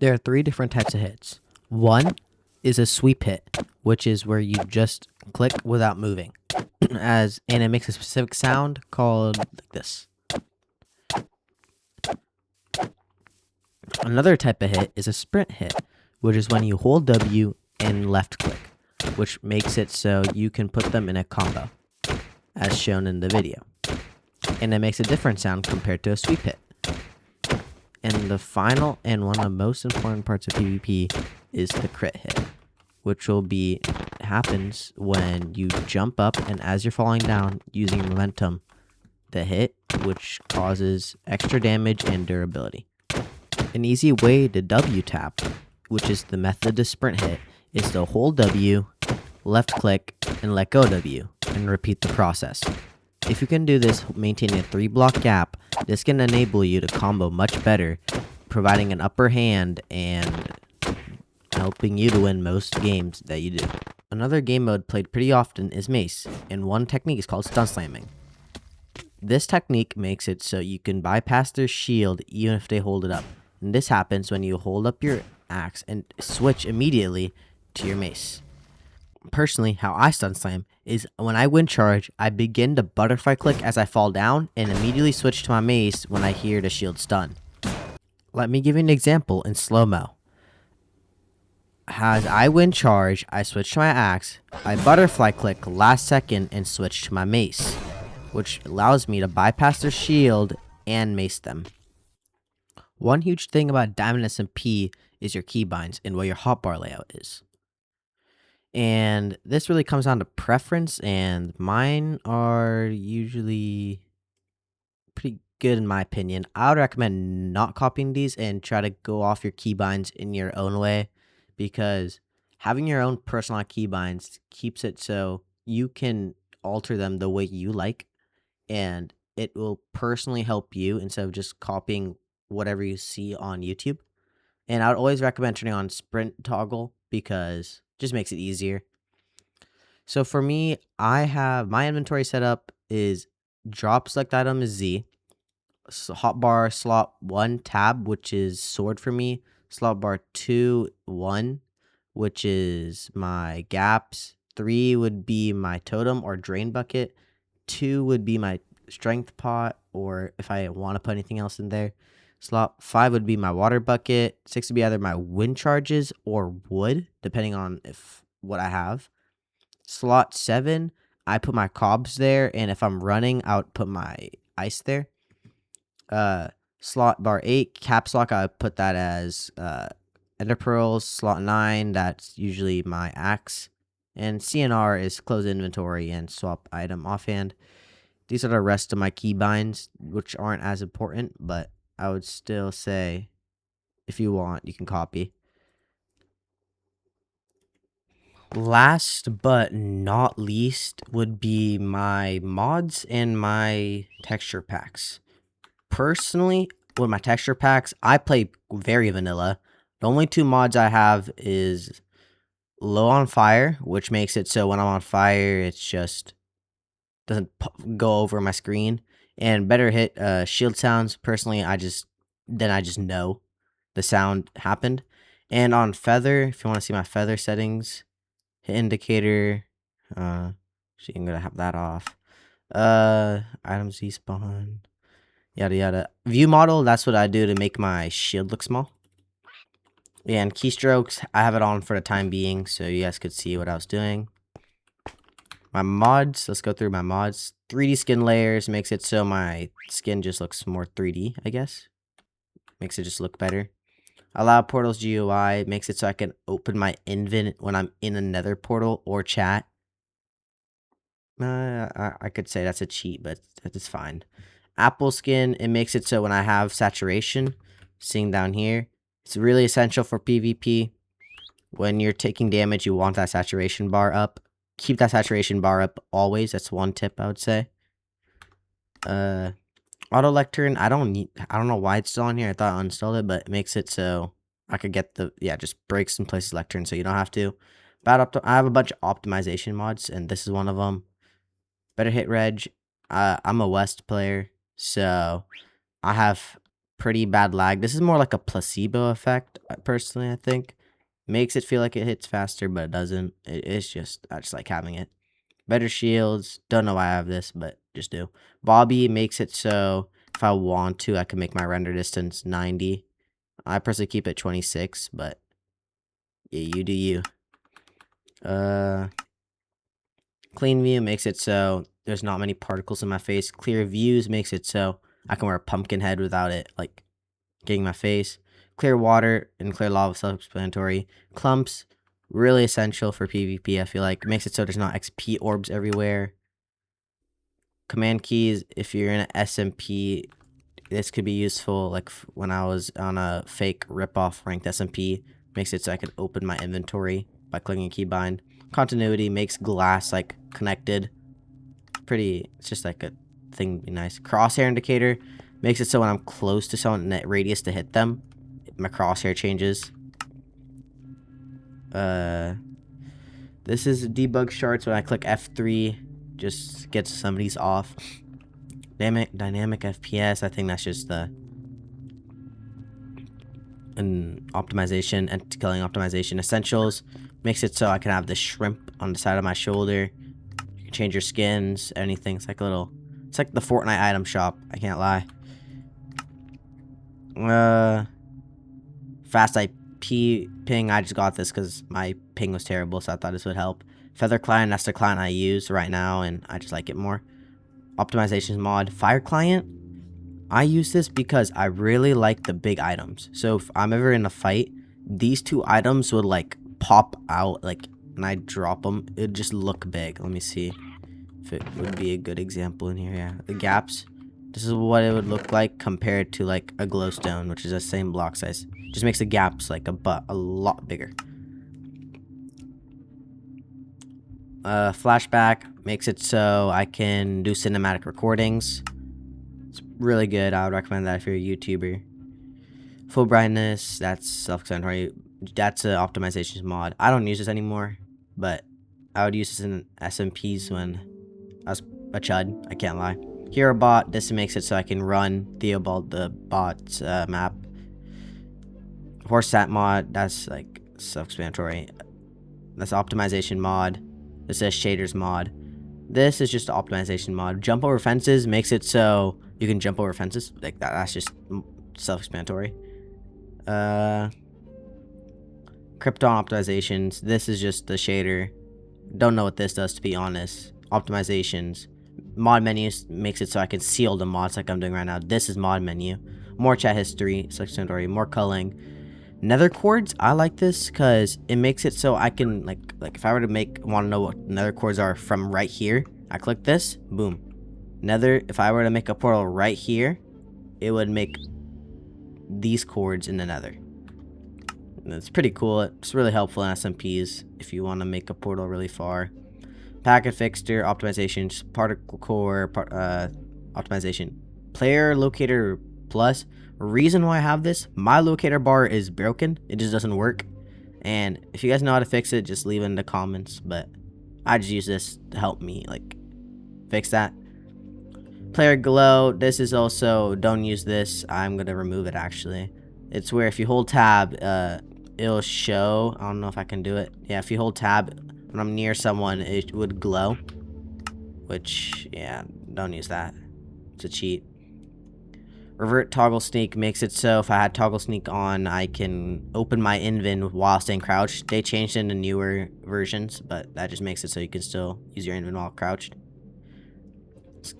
There are three different types of hits. One is a sweep hit, which is where you just click without moving, and it makes a specific sound called like this. Another type of hit is a sprint hit, which is when you hold W and left click, which makes it so you can put them in a combo, as shown in the video. And it makes a different sound compared to a sweep hit. And the final and one of the most important parts of PvP is the crit hit, which happens when you jump up and as you're falling down using momentum, the hit, which causes extra damage and durability. An easy way to W tap, which is the method to sprint hit, is to hold W, left click, and let go W, and repeat the process. If you can do this maintaining a 3-block gap, this can enable you to combo much better, providing an upper hand and helping you to win most games that you do. Another game mode played pretty often is Mace, and one technique is called stun slamming. This technique makes it so you can bypass their shield even if they hold it up. And this happens when you hold up your axe and switch immediately to your mace. Personally, how I stun slam is when I win charge, I begin to butterfly click as I fall down and immediately switch to my mace when I hear the shield stun. Let me give you an example in slow-mo. As I win charge, I switch to my axe, I butterfly click last second and switch to my mace, which allows me to bypass their shield and mace them. One huge thing about Diamond SMP is your keybinds and where your hotbar layout is. And this really comes down to preference, and mine are usually pretty good in my opinion. I would recommend not copying these and try to go off your keybinds in your own way, because having your own personalized keybinds keeps it so you can alter them the way you like, and it will personally help you instead of just copying whatever you see on YouTube. And I would always recommend turning on sprint toggle because it just makes it easier. So for me, I have my inventory setup is drop select item is Z, hotbar slot 1 tab, which is sword for me, slot bar 2 1, which is my gaps, 3 would be my totem or drain bucket, 2 would be my strength pot, or if I want to put anything else in there. Slot 5 would be my water bucket. 6 would be either my wind charges or wood, depending on what I have. Slot 7, I put my cobs there, and if I'm running, I would put my ice there. Slot bar 8, caps lock, I would put that as ender pearls. Slot 9, that's usually my axe. And CNR is close inventory and swap item offhand. These are the rest of my keybinds, which aren't as important, but I would still say, if you want, you can copy. Last but not least would be my mods and my texture packs. Personally, with my texture packs, I play very vanilla. The only 2 mods I have is low on fire, which makes it so when I'm on fire, it's just doesn't go over my screen, and better hit shield sounds. Personally, I just know the sound happened. And on feather, if you want to see my feather settings, hit indicator, so I'm gonna have that off. Item Z spawn, yada yada. View model, that's what I do to make my shield look small. Yeah, and keystrokes, I have it on for the time being so you guys could see what I was doing. My mods, let's go through my mods. 3D skin layers makes it so my skin just looks more 3D, I guess. Makes it just look better. Allow portals GUI makes it so I can open my invent when I'm in another portal or chat. I could say that's a cheat, but that's fine. Apple skin, it makes it so when I have saturation, seeing down here, it's really essential for PvP. When you're taking damage, you want that saturation bar up. Keep that saturation bar up always. That's one tip I would say. Auto lectern, I don't know why it's still on here. I thought I uninstalled it, but it makes it so I could get just breaks and places lectern so you don't have to. I have a bunch of optimization mods, and this is one of them. Better hit reg. I'm a West player, so I have pretty bad lag. This is more like a placebo effect, personally, I think. Makes it feel like it hits faster, but it doesn't. It's just, I just like having it. Better shields. Don't know why I have this, but just do. Bobby makes it so if I want to, I can make my render distance 90. I personally keep it 26, but yeah, you do you. Clean view makes it so there's not many particles in my face. Clear views makes it so I can wear a pumpkin head without it, like, getting my face. Clear water and clear lava, self-explanatory. Clumps, really essential for PvP, I feel like. Makes it so there's not XP orbs everywhere. Command keys, if you're in an SMP, this could be useful, like when I was on a fake rip-off ranked SMP. Makes it so I can open my inventory by clicking keybind. Continuity makes glass, like, connected. It's just like a thing to be nice. Crosshair indicator makes it so when I'm close to someone, net radius to hit them, my crosshair changes. This is debug charts. When I click F3, just gets somebody's off. Dynamic FPS, I think that's just the optimization, and killing optimization. Essentials makes it so I can have the shrimp on the side of my shoulder. You can change your skins, anything. It's like the Fortnite item shop, I can't lie. Fast IP ping, I just got this because my ping was terrible, so I thought this would help. Feather client, that's the client I use right now, and I just like it more. Optimizations mod. Fire client, I use this because I really like the big items. So if I'm ever in a fight, these two items would like pop out, like, and I drop them, it'd just look big. Let me see if it would be a good example in here. Yeah, the gaps. This is what it would look like compared to like a glowstone, which is the same block size. Just makes the gaps like a lot bigger. Flashback makes it so I can do cinematic recordings. It's really good. I would recommend that if you're a YouTuber. Full brightness, that's self-explanatory. That's an optimizations mod. I don't use this anymore, but I would use this in SMPs when I was a chud. I can't lie. Hero bot, this makes it so I can run Theobald the bot's map. Horse sat mod, that's like self-explanatory. That's optimization mod. This says shaders mod. This is just an optimization mod. Jump over fences makes it so you can jump over fences like that. That's just self-explanatory. Krypton optimizations. This is just the shader. Don't know what this does, to be honest. Optimizations. Mod menus makes it so I can see all the mods like I'm doing right now. This is mod menu. More chat history, self-explanatory. More culling. Nether cords, I like this because it makes it so I can like if I were to want to know what nether cords are from right here, I click this, boom. Nether, if I were to make a portal right here, it would make these cords in the nether. And it's pretty cool. It's really helpful in SMPs if you want to make a portal really far. Packet fixture, optimizations, particle core, optimization. Player locator plus. Reason why I have this, my locator bar is broken. It just doesn't work. And if you guys know how to fix it, just leave it in the comments. But I just use this to help me like fix that. Player glow, this is also, don't use this. I'm gonna remove it actually. It's where if you hold tab, it'll show. I don't know if I can do it. Yeah, if you hold tab when I'm near someone, it would glow. Which, yeah, don't use that. It's a cheat. Revert toggle sneak makes it so if I had toggle sneak on, I can open my invin while staying crouched. They changed it in the newer versions, but that just makes it so you can still use your invin while crouched.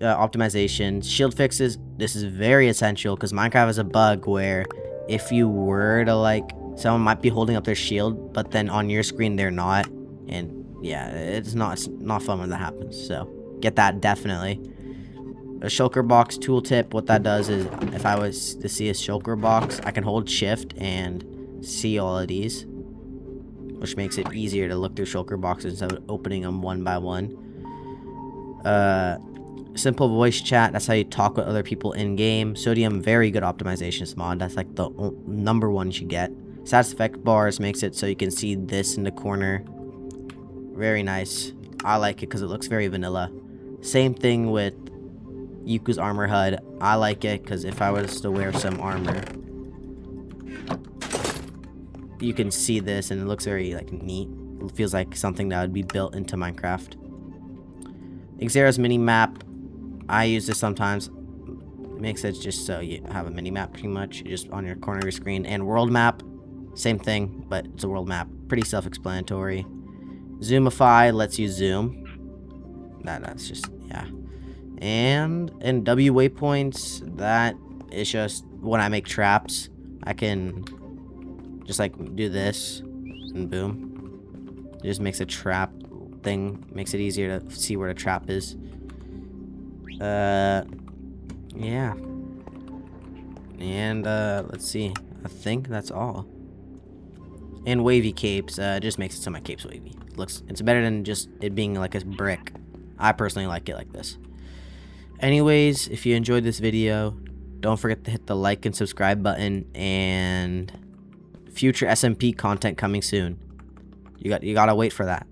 Optimization. Shield fixes. This is very essential because Minecraft has a bug where if you were to like, someone might be holding up their shield, but then on your screen they're not. And yeah, it's not fun when that happens. So get that definitely. A shulker box tooltip, what that does is if I was to see a shulker box, I can hold shift and see all of these, which makes it easier to look through shulker boxes instead of opening them one by one. Simple voice chat, that's how you talk with other people in game. Sodium, very good optimizations mod. That's like the number one you should get. Status effect bars makes it so you can see this in the corner. Very nice. I like it because it looks very vanilla. Same thing with Yuku's armor HUD. I like it because if I was to wear some armor, you can see this and it looks very like neat. It feels like something that would be built into Minecraft. Xera's mini map. I use this sometimes. It makes it just so you have a mini map pretty much just on your corner of your screen. And world map, same thing, but it's a world map. Pretty self-explanatory. Zoomify lets you zoom. That's just, yeah. And W waypoints, that is just when I make traps, I can just like do this and boom. It just makes a trap thing, makes it easier to see where the trap is. Yeah. And let's see. I think that's all. And wavy capes, just makes it so my cape's wavy. It's better than just it being like a brick. I personally like it like this. Anyways, if you enjoyed this video, don't forget to hit the like and subscribe button, and future SMP content coming soon. You gotta wait for that.